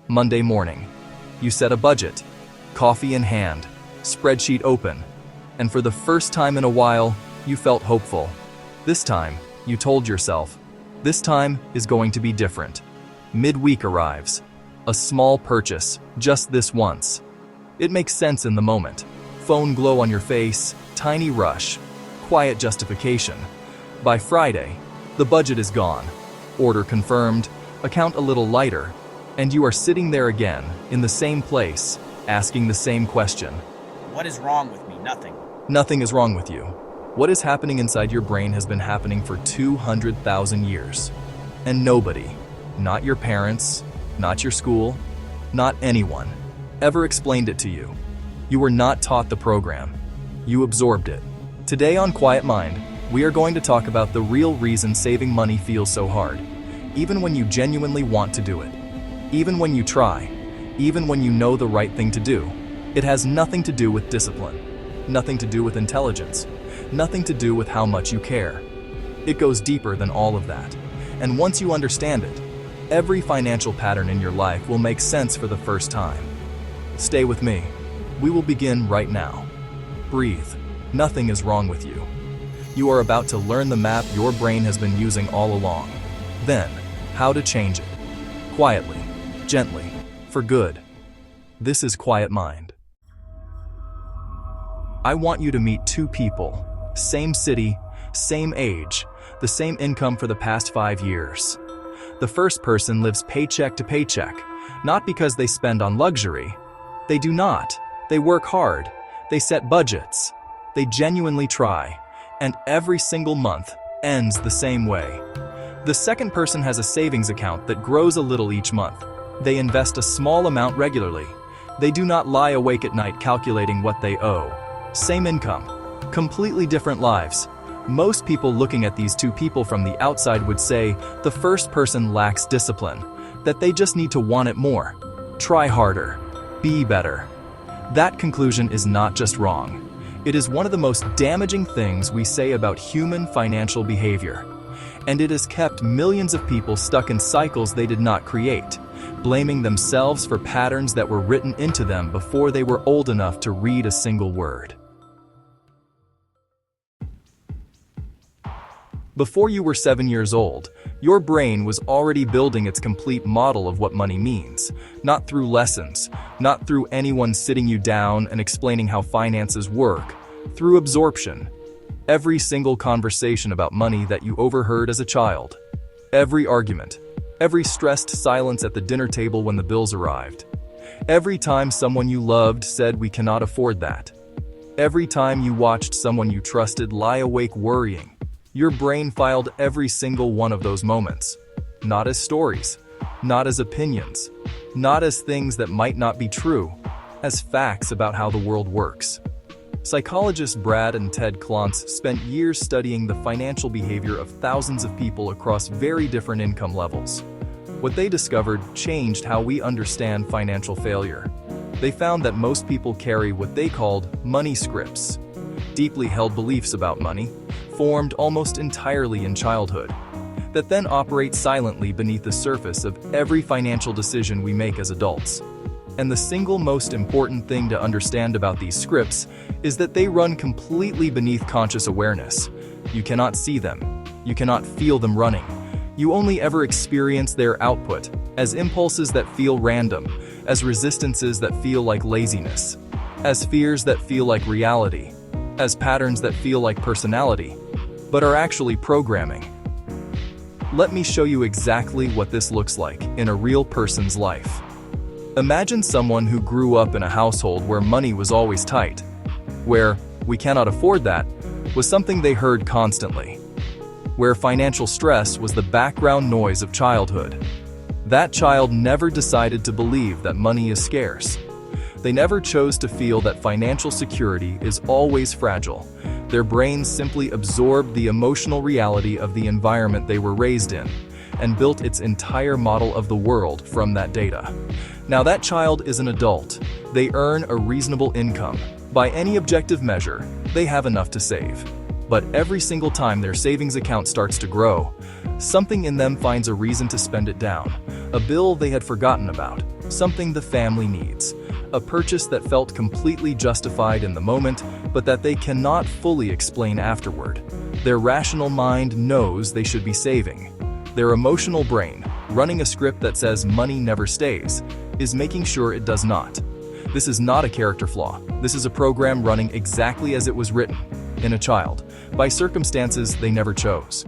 Monday morning. You set a budget, coffee in hand, spreadsheet open, and for the first time in a while, you felt hopeful. This time, you told yourself, this time is going to be different. Midweek arrives. A small purchase, just this once. It makes sense in the moment. Phone glow on your face, tiny rush, quiet justification. By Friday, the budget is gone. Order confirmed, account a little lighter, and you are sitting there again, in the same place, asking the same question. What is wrong with me? Nothing. Nothing is wrong with you. What is happening inside your brain has been happening for 200,000 years. And nobody, not your parents, not your school, not anyone, ever explained it to you. You were not taught the program. You absorbed it. Today on Quiet Mind, we are going to talk about the real reason saving money feels so hard, even when you genuinely want to do it. Even when you try, even when you know the right thing to do. It has nothing to do with discipline, nothing to do with intelligence, nothing to do with how much you care. It goes deeper than all of that. And once you understand it, every financial pattern in your life will make sense for the first time. Stay with me. We will begin right now. Breathe. Nothing is wrong with you. You are about to learn the map your brain has been using all along. Then, how to change it. Quietly, gently, for good. This is Quiet Mind. I want you to meet two people, same city, same age, the same income for the past 5 years. The first person lives paycheck to paycheck, not because they spend on luxury. They do not. They work hard. They set budgets. They genuinely try. And every single month ends the same way. The second person has a savings account that grows a little each month. They invest a small amount regularly. They do not lie awake at night calculating what they owe. Same income, completely different lives. Most people looking at these two people from the outside would say the first person lacks discipline, that they just need to want it more, try harder, be better. That conclusion is not just wrong. It is one of the most damaging things we say about human financial behavior. And it has kept millions of people stuck in cycles they did not create, blaming themselves for patterns that were written into them before they were old enough to read a single word. Before you were 7 years old, your brain was already building its complete model of what money means, not through lessons, not through anyone sitting you down and explaining how finances work, through absorption. Every single conversation about money that you overheard as a child, every argument, every stressed silence at the dinner table when the bills arrived, every time someone you loved said we cannot afford that, every time you watched someone you trusted lie awake worrying, your brain filed every single one of those moments, not as stories, not as opinions, not as things that might not be true, as facts about how the world works. Psychologists Brad and Ted Klontz spent years studying the financial behavior of thousands of people across very different income levels. What they discovered changed how we understand financial failure. They found that most people carry what they called money scripts, deeply held beliefs about money, formed almost entirely in childhood, that then operate silently beneath the surface of every financial decision we make as adults. And the single most important thing to understand about these scripts is that they run completely beneath conscious awareness. You cannot see them. You cannot feel them running. You only ever experience their output as impulses that feel random, as resistances that feel like laziness, as fears that feel like reality, as patterns that feel like personality, but are actually programming. Let me show you exactly what this looks like in a real person's life. Imagine someone who grew up in a household where money was always tight, where "we cannot afford that" was something they heard constantly, where financial stress was the background noise of childhood. That child never decided to believe that money is scarce. They never chose to feel that financial security is always fragile. Their brains simply absorbed the emotional reality of the environment they were raised in and built its entire model of the world from that data. Now that child is an adult. They earn a reasonable income. By any objective measure, they have enough to save. But every single time their savings account starts to grow, something in them finds a reason to spend it down. A bill they had forgotten about, something the family needs, a purchase that felt completely justified in the moment, but that they cannot fully explain afterward. Their rational mind knows they should be saving. Their emotional brain, running a script that says money never stays, is making sure it does not. This is not a character flaw. This is a program running exactly as it was written, in a child, by circumstances they never chose.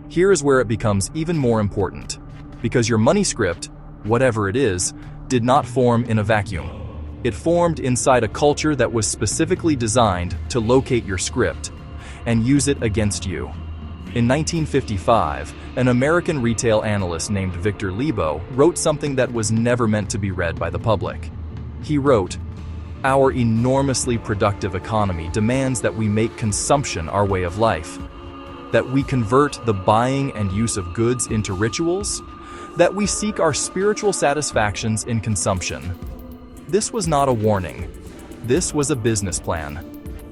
Here is where it becomes even more important, because your money script, whatever it is, did not form in a vacuum. It formed inside a culture that was specifically designed to locate your script and use it against you. In 1955, an American retail analyst named Victor Lebo wrote something that was never meant to be read by the public. He wrote, "Our enormously productive economy demands that we make consumption our way of life, that we convert the buying and use of goods into rituals, that we seek our spiritual satisfactions in consumption." This was not a warning. This was a business plan.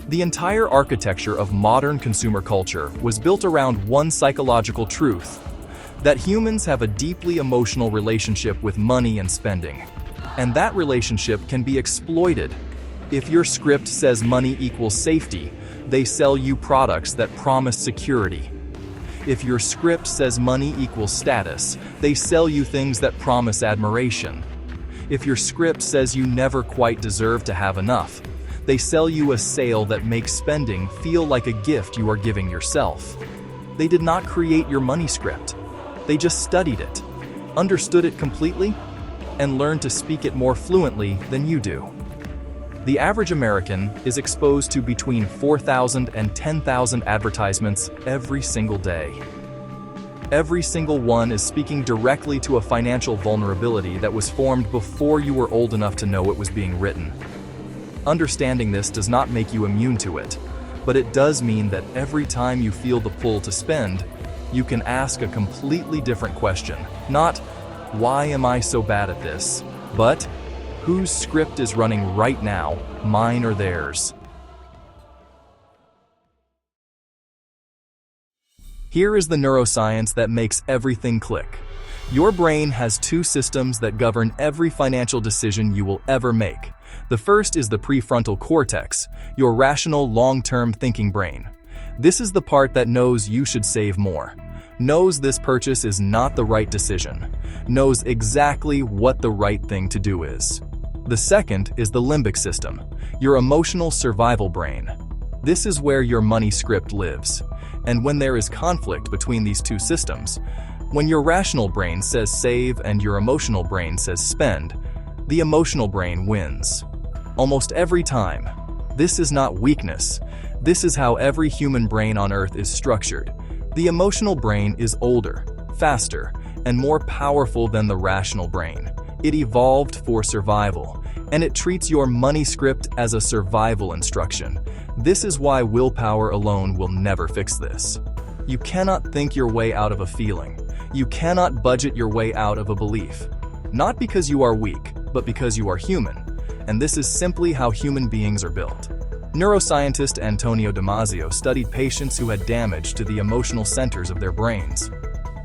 The entire architecture of modern consumer culture was built around one psychological truth: that humans have a deeply emotional relationship with money and spending. And that relationship can be exploited. If your script says money equals safety, they sell you products that promise security. If your script says money equals status, they sell you things that promise admiration. If your script says you never quite deserve to have enough, they sell you a sale that makes spending feel like a gift you are giving yourself. They did not create your money script. They just studied it, understood it completely, and learned to speak it more fluently than you do. The average American is exposed to between 4,000 and 10,000 advertisements every single day. Every single one is speaking directly to a financial vulnerability that was formed before you were old enough to know it was being written. Understanding this does not make you immune to it, but it does mean that every time you feel the pull to spend, you can ask a completely different question. Not, "Why am I so bad at this?" but, "Whose script is running right now, mine or theirs?" Here is the neuroscience that makes everything click. Your brain has two systems that govern every financial decision you will ever make. The first is the prefrontal cortex, your rational, long-term thinking brain. This is the part that knows you should save more, knows this purchase is not the right decision, knows exactly what the right thing to do is. The second is the limbic system, your emotional survival brain. This is where your money script lives. And when there is conflict between these two systems, when your rational brain says save and your emotional brain says spend, the emotional brain wins. Almost every time. This is not weakness. This is how every human brain on Earth is structured. The emotional brain is older, faster, and more powerful than the rational brain. It evolved for survival, and it treats your money script as a survival instruction. This is why willpower alone will never fix this. You cannot think your way out of a feeling. You cannot budget your way out of a belief. Not because you are weak, but because you are human. And this is simply how human beings are built. Neuroscientist Antonio Damasio studied patients who had damage to the emotional centers of their brains.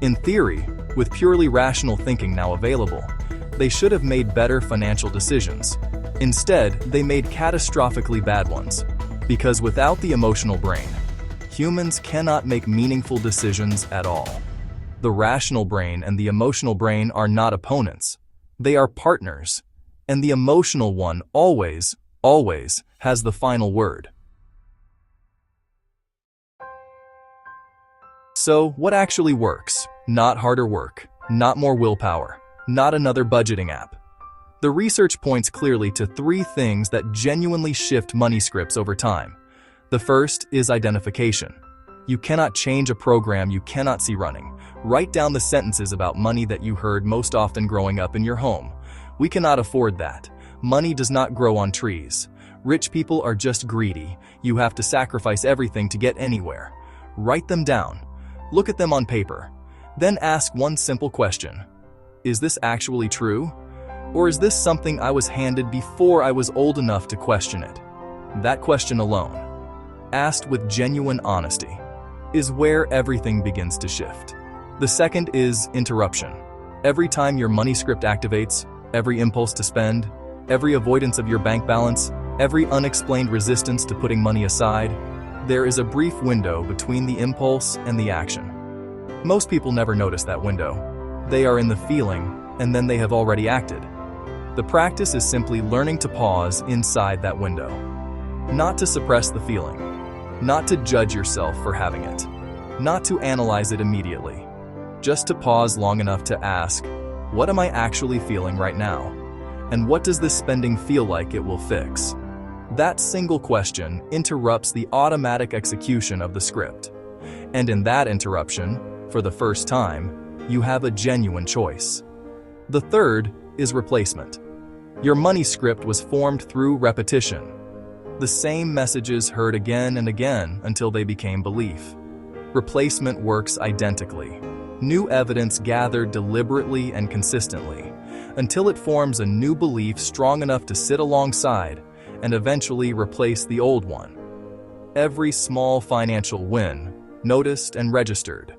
In theory, with purely rational thinking now available, they should have made better financial decisions. Instead, they made catastrophically bad ones. Because without the emotional brain, humans cannot make meaningful decisions at all. The rational brain and the emotional brain are not opponents. They are partners. And the emotional one always has the final word. So, what actually works? Not harder work, not more willpower, not another budgeting app. The research points clearly to three things that genuinely shift money scripts over time. The first is identification. You cannot change a program you cannot see running. Write down the sentences about money that you heard most often growing up in your home. We cannot afford that. Money does not grow on trees. Rich people are just greedy. You have to sacrifice everything to get anywhere. Write them down. Look at them on paper. Then ask one simple question. Is this actually true? Or is this something I was handed before I was old enough to question it? That question alone, asked with genuine honesty, is where everything begins to shift. The second is interruption. Every time your money script activates, every impulse to spend, every avoidance of your bank balance, every unexplained resistance to putting money aside, there is a brief window between the impulse and the action. Most people never notice that window. They are in the feeling, and then they have already acted. The practice is simply learning to pause inside that window. Not to suppress the feeling. Not to judge yourself for having it. Not to analyze it immediately. Just to pause long enough to ask, what am I actually feeling right now? And what does this spending feel like it will fix? That single question interrupts the automatic execution of the script. And in that interruption, for the first time, you have a genuine choice. The third is replacement. Your money script was formed through repetition. The same messages heard again and again until they became belief. Replacement works identically. New evidence gathered deliberately and consistently, until it forms a new belief strong enough to sit alongside and eventually replace the old one. Every small financial win, noticed and registered.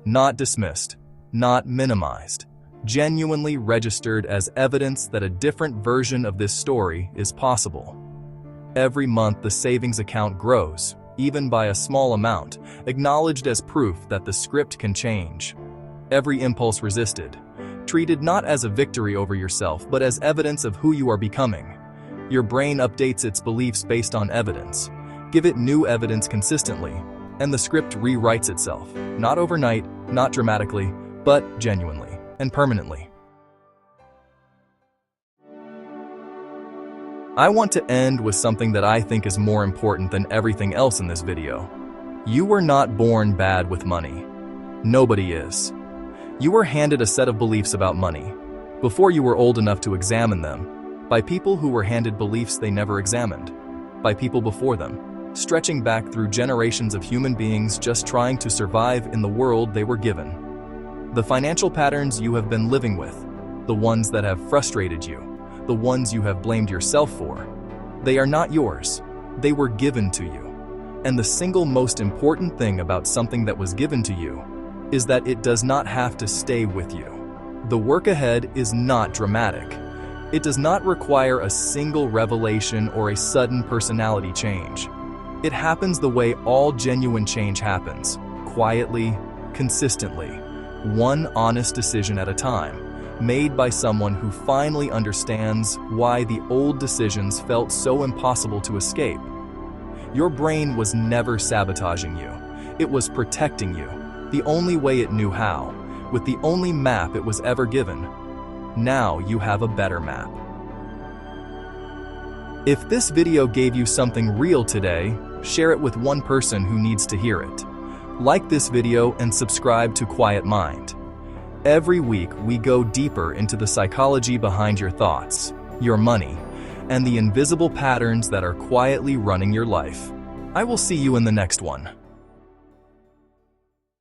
Not dismissed, not minimized, genuinely registered as evidence that a different version of this story is possible. Every month the savings account grows, even by a small amount, acknowledged as proof that the script can change. Every impulse resisted, treated not as a victory over yourself, but as evidence of who you are becoming. Your brain updates its beliefs based on evidence. Give it new evidence consistently, and the script rewrites itself, not overnight, not dramatically, but genuinely and permanently. I want to end with something that I think is more important than everything else in this video. You were not born bad with money. Nobody is. You were handed a set of beliefs about money, before you were old enough to examine them, by people who were handed beliefs they never examined, by people before them, stretching back through generations of human beings just trying to survive in the world they were given. The financial patterns you have been living with, the ones that have frustrated you, the ones you have blamed yourself for, they are not yours. They were given to you. And the single most important thing about something that was given to you is that it does not have to stay with you. The work ahead is not dramatic. It does not require a single revelation or a sudden personality change. It happens the way all genuine change happens, quietly, consistently, one honest decision at a time, made by someone who finally understands why the old decisions felt so impossible to escape. Your brain was never sabotaging you. It was protecting you, the only way it knew how, with the only map it was ever given. Now you have a better map. If this video gave you something real today, share it with one person who needs to hear it. Like this video and subscribe to Quiet Mind. Every week, we go deeper into the psychology behind your thoughts, your money, and the invisible patterns that are quietly running your life. I will see you in the next one.